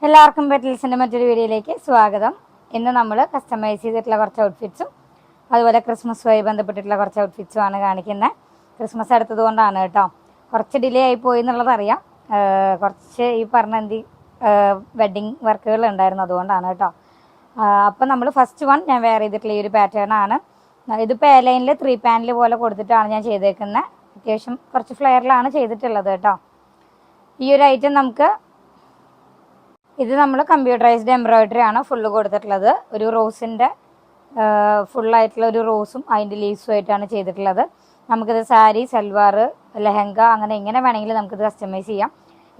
എല്ലാവർക്കും പെറ്റൽസിൻ്റെ മറ്റൊരു വീഡിയോയിലേക്ക് സ്വാഗതം. ഇന്ന് നമ്മൾ കസ്റ്റമൈസ് ചെയ്തിട്ടുള്ള കുറച്ച് ഔട്ട്ഫിറ്റ്സും അതുപോലെ ക്രിസ്മസുമായി ബന്ധപ്പെട്ടിട്ടുള്ള കുറച്ച് ഔട്ട്ഫിറ്റ്സും ആണ് കാണിക്കുന്നത്. ക്രിസ്മസ് അടുത്തത് കൊണ്ടാണ് കേട്ടോ. കുറച്ച് ഡിലേ ആയി പോയി എന്നുള്ളതറിയാം. കുറച്ച് ഈ പറഞ്ഞ വെഡ്ഡിങ് വർക്കുകൾ ഉണ്ടായിരുന്നു, അതുകൊണ്ടാണ് കേട്ടോ. അപ്പം നമ്മൾ ഫസ്റ്റ് വൺ ഞാൻ വെയർ ചെയ്തിട്ടുള്ള ഈ ഒരു പാറ്റേൺ ആണ്. ഇതിപ്പോൾ എലൈനിൽ 3 പാനൽ പോലെ കൊടുത്തിട്ടാണ് ഞാൻ ചെയ്തേക്കുന്നത്. അത്യാവശ്യം കുറച്ച് ഫ്ലെയറിലാണ് ചെയ്തിട്ടുള്ളത് കേട്ടോ. ഈ ഒരു ഐറ്റം ഇത് നമ്മൾ കമ്പ്യൂട്ടറൈസ്ഡ് എംബ്രോയിഡറി ആണ് ഫുള്ള് കൊടുത്തിട്ടുള്ളത്. ഒരു റോസിൻ്റെ ഫുള്ളായിട്ടുള്ള ഒരു റോസും അതിൻ്റെ ലീവ്സും ആയിട്ടാണ് ചെയ്തിട്ടുള്ളത്. നമുക്കിത് സാരി, സൽവാർ, ലെഹങ്ക അങ്ങനെ എങ്ങനെ വേണമെങ്കിലും നമുക്കിത് കസ്റ്റമൈസ് ചെയ്യാം.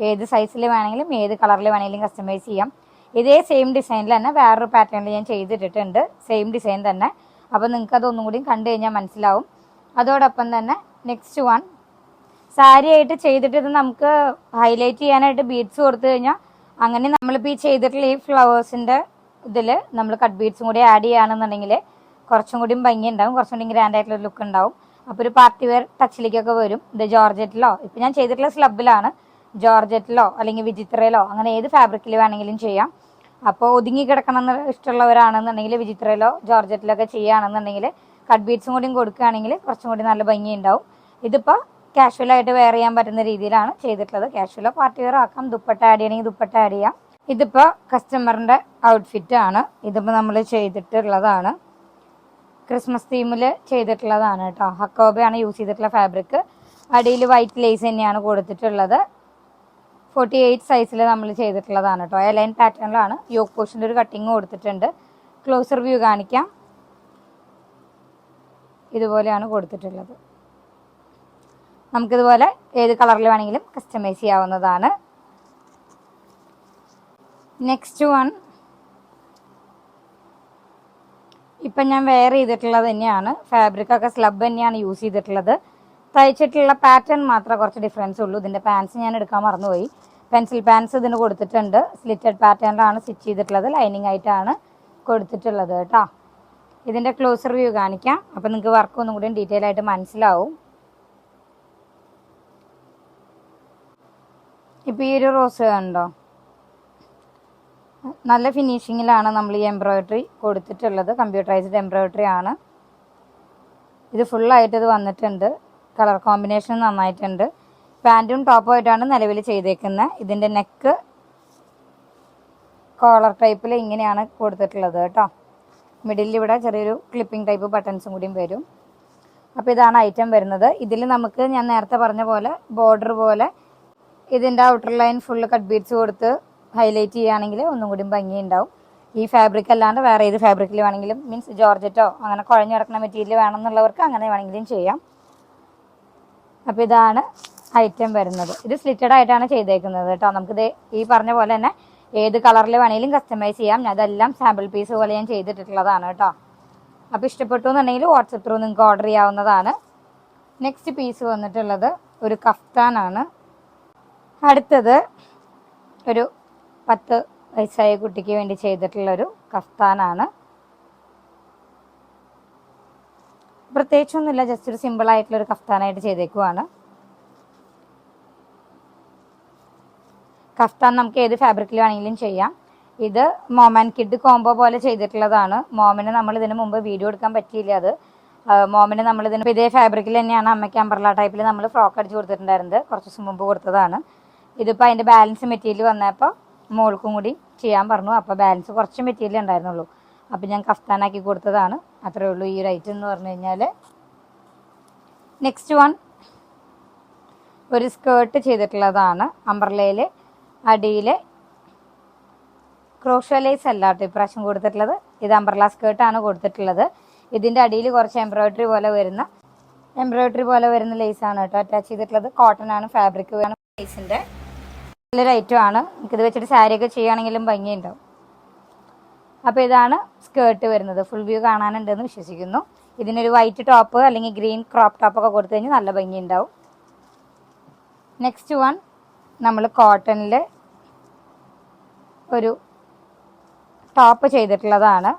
ഏത് സൈസിൽ വേണമെങ്കിലും ഏത് കളറിൽ വേണമെങ്കിലും കസ്റ്റമൈസ് ചെയ്യാം. ഇതേ സെയിം ഡിസൈനിൽ തന്നെ വേറൊരു പാറ്റേണിൽ ഞാൻ ചെയ്തിട്ടിട്ടുണ്ട്, സെയിം ഡിസൈൻ തന്നെ. അപ്പോൾ നിങ്ങൾക്ക് അതൊന്നും കൂടി കണ്ടു കഴിഞ്ഞാൽ മനസ്സിലാവും. അതോടൊപ്പം തന്നെ നെക്സ്റ്റ് വൺ സാരി ആയിട്ട് ചെയ്തിട്ട് ഇത് നമുക്ക് ഹൈലൈറ്റ് ചെയ്യാനായിട്ട് ബീഡ്സ് കൊടുത്തു കഴിഞ്ഞാൽ അങ്ങനെ നമ്മളിപ്പോൾ ഈ ചെയ്തിട്ടുള്ള ഈ ഫ്ലവേഴ്സിൻ്റെ ഇതിൽ നമ്മൾ കട്ട് ബീഡ്സും കൂടി ആഡ് ചെയ്യുകയാണെന്നുണ്ടെങ്കിൽ കുറച്ചും കൂടി ഭംഗി ഉണ്ടാവും, കുറച്ചും കൂടി ഗ്രാൻഡ് ആയിട്ടുള്ള ലുക്ക് ഉണ്ടാവും. അപ്പോൾ ഒരു പാർട്ടി വെയർ ടച്ചിലേക്കൊക്കെ വരും. ഇത് ജോർജറ്റിലോ, ഇപ്പോൾ ഞാൻ ചെയ്തിട്ടുള്ള സ്ലബിലാണ്, ജോർജറ്റിലോ അല്ലെങ്കിൽ വിചിത്രയിലോ അങ്ങനെ ഏത് ഫാബ്രിക്കിൽ വേണമെങ്കിലും ചെയ്യാം. അപ്പോൾ ഒതുങ്ങി കിടക്കണം എന്ന് ഇഷ്ടമുള്ളവരാണെന്നുണ്ടെങ്കിൽ വിചിത്രയിലോ ജോർജറ്റിലോ ഒക്കെ ചെയ്യുകയാണെന്നുണ്ടെങ്കിൽ കട്ട് ബീഡ്സും കൂടി കൊടുക്കുകയാണെങ്കിൽ കുറച്ചും കൂടി നല്ല ഭംഗി ഉണ്ടാവും. ഇതിപ്പോൾ കാഷ്വലായിട്ട് വെയർ ചെയ്യാൻ പറ്റുന്ന രീതിയിലാണ് ചെയ്തിട്ടുള്ളത്. കാഷ്വലോ പാർട്ടി വെയർ ആക്കാം, ദുപ്പട്ട ആഡ് ചെയ്യണമെങ്കിൽ ദുപ്പട്ട ആഡ് ചെയ്യാം. ഇതിപ്പോൾ കസ്റ്റമറിൻ്റെ ഔട്ട്ഫിറ്റ് ആണ്. ഇതിപ്പോൾ നമ്മൾ ചെയ്തിട്ടുള്ളതാണ്, ക്രിസ്മസ് തീമിൽ ചെയ്തിട്ടുള്ളതാണ് കേട്ടോ. ഹക്കോബയാണ് യൂസ് ചെയ്തിട്ടുള്ള ഫാബ്രിക്. അടിയിൽ വൈറ്റ് ലേസ് തന്നെയാണ് കൊടുത്തിട്ടുള്ളത്. 48 സൈസിൽ നമ്മൾ ചെയ്തിട്ടുള്ളതാണ് കേട്ടോ. എലൈൻ പാറ്റേണിലാണ്. യോക്ക് പോർഷൻ്റെ ഒരു കട്ടിങ് കൊടുത്തിട്ടുണ്ട്. ക്ലോസർ വ്യൂ കാണിക്കാം. ഇതുപോലെയാണ് കൊടുത്തിട്ടുള്ളത്. നമുക്കിതുപോലെ ഏത് കളറിൽ വേണമെങ്കിലും കസ്റ്റമൈസ് ചെയ്യാവുന്നതാണ്. നെക്സ്റ്റ് വൺ ഇപ്പം ഞാൻ വെയർ ചെയ്തിട്ടുള്ളത് തന്നെയാണ്. ഫാബ്രിക്കൊക്കെ സ്ലബ് തന്നെയാണ് യൂസ് ചെയ്തിട്ടുള്ളത്. തയ്ച്ചിട്ടുള്ള പാറ്റേൺ മാത്രമേ കുറച്ച് ഡിഫറൻസ് ഉള്ളൂ. ഇതിൻ്റെ പാൻസ് ഞാൻ എടുക്കാൻ മറന്നുപോയി. പെൻസിൽ പാൻസ് ഇതിന് കൊടുത്തിട്ടുണ്ട്. സ്ലിറ്റഡ് പാറ്റേണിലാണ് സ്റ്റിച്ച് ചെയ്തിട്ടുള്ളത്. ലൈനിങ് ആയിട്ടാണ് കൊടുത്തിട്ടുള്ളത് കേട്ടോ. ഇതിൻ്റെ ക്ലോസർ വ്യൂ കാണിക്കാം. അപ്പം നിങ്ങൾക്ക് വർക്ക് ഒന്നും കൂടി ഡീറ്റെയിൽ ആയിട്ട് മനസ്സിലാവും. ഇപ്പോൾ ഈ ഒരു റോസ് കണ്ടോ, നല്ല ഫിനിഷിങ്ങിലാണ് നമ്മൾ ഈ എംബ്രോയിഡറി കൊടുത്തിട്ടുള്ളത്. കമ്പ്യൂട്ടറൈസ്ഡ് എംബ്രോയിഡറി ആണ്. ഇത് ഫുള്ളായിട്ട് ഇത് വന്നിട്ടുണ്ട്. കളർ കോമ്പിനേഷൻ നന്നായിട്ടുണ്ട്. പാൻറ്റും ടോപ്പും ആയിട്ടാണ് നിലവിൽ ചെയ്തേക്കുന്നത്. ഇതിൻ്റെ നെക്ക് കോളർ ടൈപ്പിൽ ഇങ്ങനെയാണ് കൊടുത്തിട്ടുള്ളത് കേട്ടോ. മിഡിലിൽ ഇവിടെ ചെറിയൊരു ക്ലിപ്പിംഗ് ടൈപ്പ് ബട്ടൺസും കൂടിയും വരും. അപ്പോൾ ഇതാണ് ഐറ്റം വരുന്നത്. ഇതിൽ നമുക്ക് ഞാൻ നേരത്തെ പറഞ്ഞ പോലെ ബോർഡർ പോലെ ഇതിൻ്റെ outer line full cut beads കൊടുത്ത് ഹൈലൈറ്റ് ചെയ്യുകയാണെങ്കിൽ ഒന്നും കൂടി ഭംഗി ഉണ്ടാവും. ഈ ഫാബ്രിക് അല്ലാണ്ട് വേറെ ഏത് ഫാബ്രിക്കിൽ വേണമെങ്കിലും, മീൻസ് ജോർജറ്റോ അങ്ങനെ കുഴഞ്ഞു കിടക്കുന്ന മെറ്റീരിയൽ വേണമെന്നുള്ളവർക്ക് അങ്ങനെ വേണമെങ്കിലും ചെയ്യാം. അപ്പോൾ ഇതാണ് ഐറ്റം വരുന്നത്. ഇത് സ്ലിറ്റഡ് ആയിട്ടാണ് ചെയ്തേക്കുന്നത് കേട്ടോ. നമുക്കിത് ഈ പറഞ്ഞ പോലെ തന്നെ ഏത് കളറിൽ വേണമെങ്കിലും കസ്റ്റമൈസ് ചെയ്യാം. അതെല്ലാം സാമ്പിൾ പീസ് പോലെ ഞാൻ ചെയ്തിട്ടുള്ളതാണ് കേട്ടോ. അപ്പോൾ ഇഷ്ടപ്പെട്ടു എന്നുണ്ടെങ്കിൽ വാട്സപ്പ് ത്രൂ നിങ്ങൾക്ക് ഓർഡർ ചെയ്യാവുന്നതാണ്. നെക്സ്റ്റ് പീസ് വന്നിട്ടുള്ളത് ഒരു കഫ്താനാണ്. അടുത്തത് ഒരു 10 വയസ്സായ കുട്ടിക്ക് വേണ്ടി ചെയ്തിട്ടുള്ളൊരു കഫ്താനാണ്. പ്രത്യേകിച്ചൊന്നുമില്ല, ജസ്റ്റ് ഒരു സിമ്പിളായിട്ടുള്ളൊരു കഫ്താനായിട്ട് ചെയ്തേക്കുവാണ്. കഫ്താൻ നമുക്ക് ഏത് ഫാബ്രിക്കിൽ വേണമെങ്കിലും ചെയ്യാം. ഇത് മോം ആൻഡ് കിഡ് കോംബോ പോലെ ചെയ്തിട്ടുള്ളതാണ്. മോമിന് നമ്മൾ ഇതിന് മുമ്പ് വീഡിയോ എടുക്കാൻ പറ്റിയില്ല. അത് മോമിന് നമ്മൾ ഇതിന് ഇതേ ഫാബ്രിക്കിൽ തന്നെയാണ് അമ്മയ്ക്ക് അംബ്രല ടൈപ്പിൽ നമ്മൾ ഫ്രോക്ക് അടിച്ച് കൊടുത്തിട്ടുണ്ടായിരുന്നത്. കുറച്ച് ദിവസം മുമ്പ് കൊടുത്തതാണ്. ഇതിപ്പോൾ അതിൻ്റെ ബാലൻസ് മെറ്റീരിയൽ വന്നപ്പോൾ മോൾക്കും കൂടി ചെയ്യാൻ പറഞ്ഞു. അപ്പോൾ ബാലൻസ് കുറച്ച് മെറ്റീരിയൽ ഉണ്ടായിരുന്നുള്ളൂ. അപ്പോൾ ഞാൻ കഫ്താനാക്കി കൊടുത്തതാണ്. അത്രയേ ഉള്ളൂ ഈ ഒരു ഐറ്റം എന്ന് പറഞ്ഞു കഴിഞ്ഞാൽ. നെക്സ്റ്റ് വൺ ഒരു സ്കേർട്ട് ചെയ്തിട്ടുള്ളതാണ്. അംബ്രലയിൽ അടിയിൽ ക്രോഷ്വലൈസ് അല്ല കേട്ടോ ഇപ്രാവശ്യം കൊടുത്തിട്ടുള്ളത്. ഇത് അംബ്രല സ്കേർട്ടാണ് കൊടുത്തിട്ടുള്ളത്. ഇതിൻ്റെ അടിയിൽ കുറച്ച് എംബ്രോയിഡറി പോലെ വരുന്ന ലേസാണ് കേട്ടോ അറ്റാച്ച് ചെയ്തിട്ടുള്ളത്. കോട്ടൺ ആണ് ഫാബ്രിക്. ലേസിൻ്റെ നല്ലൊരു ഐറ്റം ആണ്. നമുക്കിത് വെച്ചിട്ട് സാരിയൊക്കെ ചെയ്യുകയാണെങ്കിലും ഭംഗിയുണ്ടാവും. അപ്പോൾ ഇതാണ് സ്കേർട്ട് വരുന്നത്. ഫുൾ വ്യൂ കാണാനുണ്ടെന്ന് വിശ്വസിക്കുന്നു. ഇതിനൊരു വൈറ്റ് ടോപ്പ് അല്ലെങ്കിൽ ഗ്രീൻ ക്രോപ്പ് ടോപ്പൊക്കെ കൊടുത്തു കഴിഞ്ഞാൽ നല്ല ഭംഗിയുണ്ടാവും. നെക്സ്റ്റ് വൺ നമ്മൾ കോട്ടണിൽ ഒരു ടോപ്പ് ചെയ്തിട്ടുള്ളതാണ്.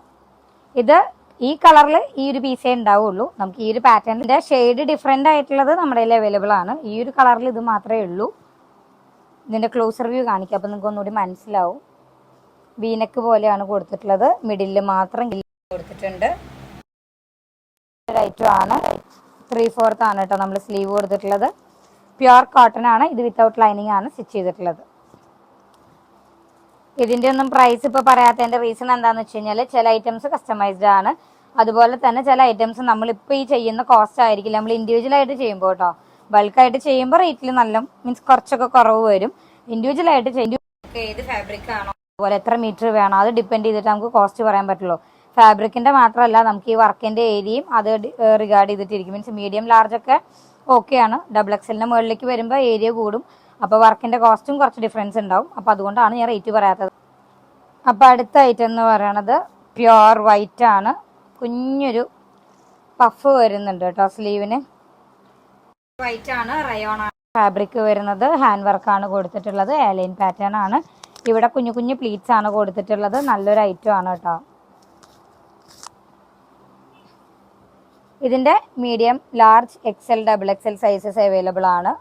ഇത് ഈ കളറിൽ ഈ ഒരു പീസേ ഉണ്ടാവുള്ളൂ. നമുക്ക് ഈ ഒരു പാറ്റേണിൻ്റെ ഷെയ്ഡ് ഡിഫറെൻ്റ് ആയിട്ടുള്ളത് നമ്മുടെ കയ്യിൽ അവൈലബിൾ ആണ്. ഈ ഒരു കളറിൽ ഇത് മാത്രമേ ഉള്ളൂ. ഇതിൻ്റെ ക്ലോസർ വ്യൂ കാണിക്കാം, അപ്പോൾ നിങ്ങൾക്ക് ഒന്നുകൂടി മനസ്സിലാവും. വീനക്ക് പോലെയാണ് കൊടുത്തിട്ടുള്ളത്. മിഡിൽ മാത്രം കൊടുത്തിട്ടുണ്ട്. ഐറ്റം ആണ്. 3/4 ആണ് കേട്ടോ നമ്മൾ സ്ലീവ് കൊടുത്തിട്ടുള്ളത്. പ്യുർ കോട്ടൺ ആണ് ഇത്. വിത്തൗട്ട് ലൈനിങ് ആണ് സ്റ്റിച്ച് ചെയ്തിട്ടുള്ളത്. ഇതിൻ്റെ ഒന്നും പ്രൈസ് ഇപ്പോൾ പറയാത്തതിൻ്റെ റീസൺ എന്താണെന്ന് വെച്ച് കഴിഞ്ഞാൽ ചില ഐറ്റംസ് കസ്റ്റമൈസ്ഡ് ആണ്. അതുപോലെ തന്നെ ചില ഐറ്റംസ് നമ്മളിപ്പോൾ ഈ ചെയ്യുന്ന കോസ്റ്റ് ആയിരിക്കില്ല. നമ്മൾ ഇൻഡിവിജ്വലായിട്ട് ചെയ്യുമ്പോൾ കേട്ടോ, ബൾക്കായിട്ട് ചെയ്യുമ്പോൾ റേറ്റിൽ നല്ല മീൻസ് കുറച്ചൊക്കെ കുറവ് വരും. ഇൻഡിവിജ്വലായിട്ട് ഏത് ഫാബ്രിക് ആണോ അതുപോലെ എത്ര മീറ്റർ വേണോ അത് ഡിപ്പെൻഡ് ചെയ്തിട്ട് നമുക്ക് കോസ്റ്റ് പറയാൻ പറ്റുള്ളൂ. ഫാബ്രിക്കിൻ്റെ മാത്രമല്ല, നമുക്ക് ഈ വർക്കിൻ്റെ ഏരിയയും അത് റിഗാർഡ് ചെയ്തിട്ടിരിക്കും. മീൻസ് മീഡിയം ലാർജ് ഒക്കെ ഓക്കെയാണ്. XXL മുകളിലേക്ക് വരുമ്പോൾ ഏരിയ കൂടും. അപ്പോൾ വർക്കിൻ്റെ കോസ്റ്റും കുറച്ച് ഡിഫറൻസ് ഉണ്ടാവും. അപ്പോൾ അതുകൊണ്ടാണ് ഞാൻ റേറ്റ് പറയാത്തത്. അപ്പോൾ അടുത്ത ഐറ്റം എന്ന് പറയുന്നത് പ്യുർ വൈറ്റ് ആണ്. കുഞ്ഞൊരു പഫ് വരുന്നുണ്ട് കേട്ടോ സ്ലീവിന്. വൈറ്റ് ആണ്, റയോൺ ആണ് ഫാബ്രിക് വരുന്നത്. ഹാൻഡ് വർക്കാണ് കൊടുത്തിട്ടുള്ളത്. എയർലൈൻ പാറ്റേൺ ആണ്. ഇവിടെ കുഞ്ഞു കുഞ്ഞു പ്ലീറ്റ്സ് ആണ് കൊടുത്തിട്ടുള്ളത്. നല്ലൊരു ഐറ്റം ആണ് കേട്ടോ. ഇതിൻ്റെ medium, large, XL, XXL sizes available ആണ്.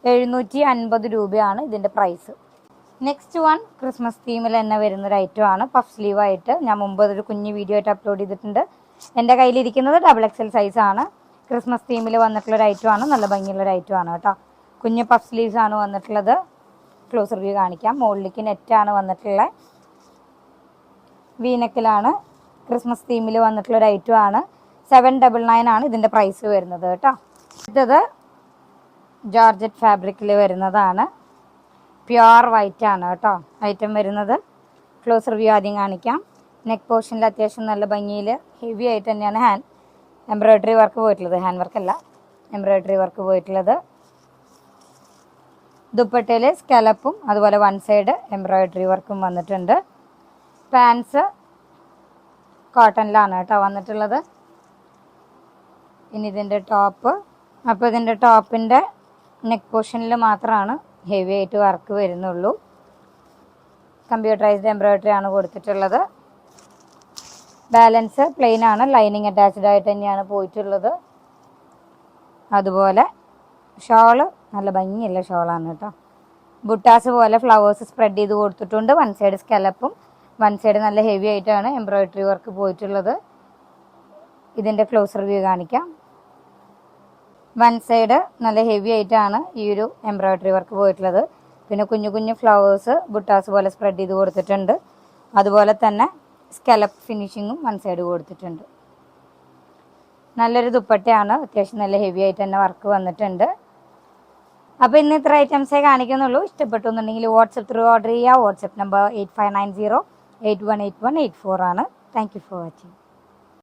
750 രൂപയാണ് ഇതിൻ്റെ പ്രൈസ്. നെക്സ്റ്റ് വൺ ക്രിസ്മസ് തീമിൽ തന്നെ വരുന്നൊരു ഐറ്റം ആണ്. പഫ് സ്ലീവ് ആയിട്ട് ഞാൻ മുമ്പ് ഒരു കുഞ്ഞ് വീഡിയോ ആയിട്ട് അപ്ലോഡ് ചെയ്തിട്ടുണ്ട്. എൻ്റെ കയ്യിലിരിക്കുന്നത് XXL സൈസാണ്. ക്രിസ്മസ് തീമിൽ വന്നിട്ടുള്ളൊരു ഐറ്റം ആണ്. നല്ല ഭംഗിയുള്ളൊരു ഐറ്റം ആണ് കേട്ടോ. കുഞ്ഞ് പഫ് സ്ലീവ്സ് ആണ് വന്നിട്ടുള്ളത്. ക്ലോസ് റിവ്യൂ കാണിക്കാം. മുകളിലേക്ക് നെറ്റാണ് വന്നിട്ടുള്ളത്. വീനക്കിലാണ്. ക്രിസ്മസ് തീമിൽ വന്നിട്ടുള്ളൊരു ഐറ്റം ആണ്. 799 ആണ് ഇതിൻ്റെ പ്രൈസ് വരുന്നത് കേട്ടോ. അടുത്തത് ജോർജറ്റ് ഫാബ്രിക്കിൽ വരുന്നതാണ്. പ്യുർ വൈറ്റ് ആണ് കേട്ടോ ഐറ്റം വരുന്നത്. ക്ലോസ് റിവ്യൂ ആദ്യം കാണിക്കാം. നെക്ക് പോർഷനിൽ അത്യാവശ്യം നല്ല ഭംഗിയിൽ ഹെവി ആയിട്ട് തന്നെയാണ് എംബ്രോയ്ഡറി വർക്ക് പോയിട്ടുള്ളത്. ഹാൻഡ് വർക്കല്ല, എംബ്രോയ്ഡറി വർക്ക് പോയിട്ടുള്ളത്. ദുപ്പട്ടയിൽ സ്കലപ്പും അതുപോലെ വൺ സൈഡ് എംബ്രോയ്ഡറി വർക്കും വന്നിട്ടുണ്ട്. പാൻസ് കോട്ടണിലാണ് കേട്ടോ വന്നിട്ടുള്ളത്. ഇനി ഇതിൻ്റെ ടോപ്പ്. അപ്പോൾ ഇതിൻ്റെ ടോപ്പിൻ്റെ നെക്ക് പോർഷനിൽ മാത്രമാണ് ഹെവി ആയിട്ട് വർക്ക് വരുന്നുള്ളൂ. കമ്പ്യൂട്ടറൈസ്ഡ് എംബ്രോയ്ഡറി ആണ് കൊടുത്തിട്ടുള്ളത്. ബാലൻസ് പ്ലെയിൻ ആണ്. ലൈനിങ് അറ്റാച്ച്ഡ് ആയിട്ട് തന്നെയാണ് പോയിട്ടുള്ളത്. അതുപോലെ ഷോള് നല്ല ഭംഗിയുള്ള ഷോളാണ് കേട്ടോ. ബുട്ടാസ് പോലെ ഫ്ലവേഴ്സ് സ്പ്രെഡ് ചെയ്ത് കൊടുത്തിട്ടുണ്ട്. വൺ സൈഡ് സ്കലപ്പും വൺ സൈഡ് നല്ല ഹെവി ആയിട്ടാണ് എംബ്രോയ്ഡറി വർക്ക് പോയിട്ടുള്ളത്. ഇതിൻ്റെ ക്ലോസ് റിവ്യൂ കാണിക്കാം. വൺ സൈഡ് നല്ല ഹെവി ആയിട്ടാണ് ഈ ഒരു എംബ്രോയ്ഡറി വർക്ക് പോയിട്ടുള്ളത്. പിന്നെ കുഞ്ഞു കുഞ്ഞു ഫ്ലവേഴ്സ് ബുട്ടാസ് പോലെ സ്പ്രെഡ് ചെയ്ത് കൊടുത്തിട്ടുണ്ട്. അതുപോലെ തന്നെ സ്കലപ്പ് ഫിനിഷിങ്ങും വൺ സൈഡ് കൊടുത്തിട്ടുണ്ട്. നല്ലൊരു ദുപ്പട്ടയാണ്. അത്യാവശ്യം നല്ല ഹെവി ആയിട്ട് തന്നെ വർക്ക് വന്നിട്ടുണ്ട്. അപ്പോൾ ഇന്ന് ഇത്ര ഐറ്റംസേ കാണിക്കുന്നുള്ളൂ. ഇഷ്ടപ്പെട്ടു എന്നുണ്ടെങ്കിൽ വാട്സപ്പ് ത്രൂ ഓർഡർ ചെയ്യുക. വാട്സപ്പ് നമ്പർ 8590818184 ആണ്. Thank you for watching.